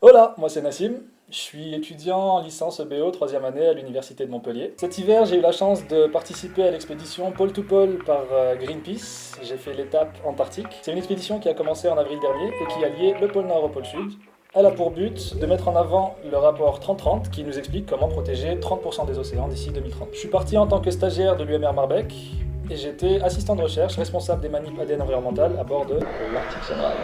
Hola, moi c'est Nassim, je suis étudiant en licence BO 3e année à l'université de Montpellier. Cet hiver, j'ai eu la chance de participer à l'expédition Pôle to Pôle par Greenpeace. J'ai fait l'étape Antarctique. C'est une expédition qui a commencé en avril dernier et qui a lié le pôle Nord au pôle Sud. Elle a pour but de mettre en avant le rapport 30-30 qui nous explique comment protéger 30% des océans d'ici 2030. Je suis parti en tant que stagiaire de l'UMR Marbeck et j'étais assistant de recherche responsable des manips ADN environnementales à bord de l'Arctic Sunrise.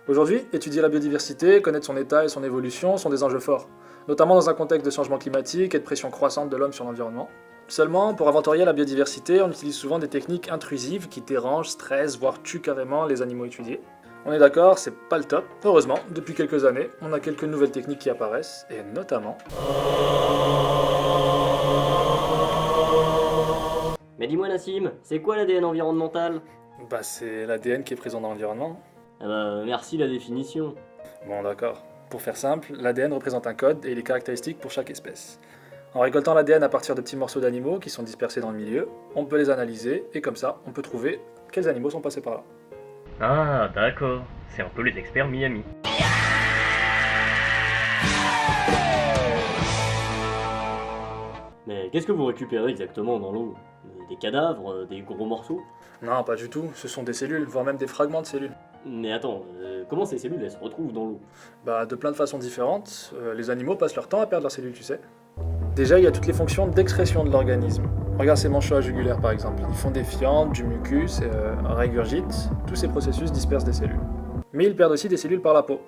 Aujourd'hui, étudier la biodiversité, connaître son état et son évolution sont des enjeux forts, notamment dans un contexte de changement climatique et de pression croissante de l'homme sur l'environnement. Seulement, pour inventorier la biodiversité, on utilise souvent des techniques intrusives qui dérangent, stressent, voire tuent carrément les animaux étudiés. On est d'accord, c'est pas le top. Heureusement, depuis quelques années, on a quelques nouvelles techniques qui apparaissent, et notamment... Mais dis-moi Nassim, c'est quoi l'ADN environnemental? Bah c'est l'ADN qui est présent dans l'environnement. Ah bah merci la définition. Bon d'accord. Pour faire simple, l'ADN représente un code et il est caractéristique pour chaque espèce. En récoltant l'ADN à partir de petits morceaux d'animaux qui sont dispersés dans le milieu, on peut les analyser et comme ça, on peut trouver quels animaux sont passés par là. Ah, d'accord. C'est un peu les experts Miami. Mais qu'est-ce que vous récupérez exactement dans l'eau? Des cadavres, des gros morceaux? Non, pas du tout. Ce sont des cellules, voire même des fragments de cellules. Mais attends, comment ces cellules elles se retrouvent dans l'eau? Bah de plein de façons différentes. Les animaux passent leur temps à perdre leurs cellules, tu sais. Déjà, il y a toutes les fonctions d'excrétion de l'organisme. Regarde ces manchots à jugulaire par exemple. Ils font des fientes, du mucus, régurgitent. Tous ces processus dispersent des cellules. Mais ils perdent aussi des cellules par la peau.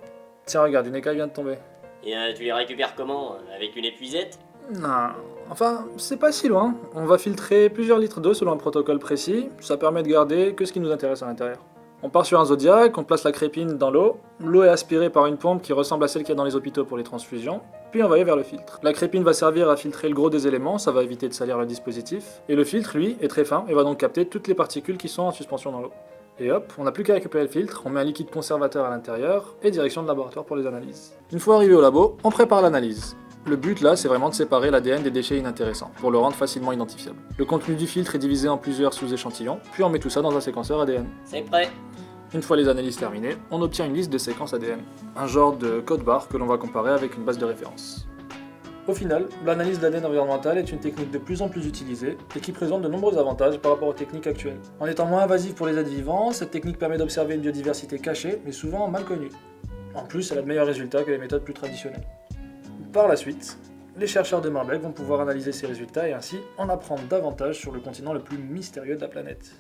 Tiens, regarde, une écaille vient de tomber. Et tu les récupères comment? Avec une épuisette? Non, enfin, c'est pas si loin. On va filtrer plusieurs litres d'eau selon un protocole précis. Ça permet de garder que ce qui nous intéresse à l'intérieur. On part sur un zodiaque, on place la crépine dans l'eau. L'eau est aspirée par une pompe qui ressemble à celle qu'il y a dans les hôpitaux pour les transfusions, puis envoyée vers le filtre. La crépine va servir à filtrer le gros des éléments, ça va éviter de salir le dispositif. Et le filtre, lui, est très fin et va donc capter toutes les particules qui sont en suspension dans l'eau. Et hop, on n'a plus qu'à récupérer le filtre, on met un liquide conservateur à l'intérieur et direction de laboratoire pour les analyses. Une fois arrivé au labo, on prépare l'analyse. Le but là, c'est vraiment de séparer l'ADN des déchets inintéressants, pour le rendre facilement identifiable. Le contenu du filtre est divisé en plusieurs sous-échantillons, puis on met tout ça dans un séquenceur ADN. C'est prêt. Une fois les analyses terminées, on obtient une liste de séquences ADN, un genre de code barre que l'on va comparer avec une base de référence. Au final, l'analyse d'ADN environnemental est une technique de plus en plus utilisée et qui présente de nombreux avantages par rapport aux techniques actuelles. En étant moins invasive pour les êtres vivants, cette technique permet d'observer une biodiversité cachée, mais souvent mal connue. En plus, elle a de meilleurs résultats que les méthodes plus traditionnelles. Par la suite, les chercheurs de Marbeck vont pouvoir analyser ces résultats et ainsi en apprendre davantage sur le continent le plus mystérieux de la planète.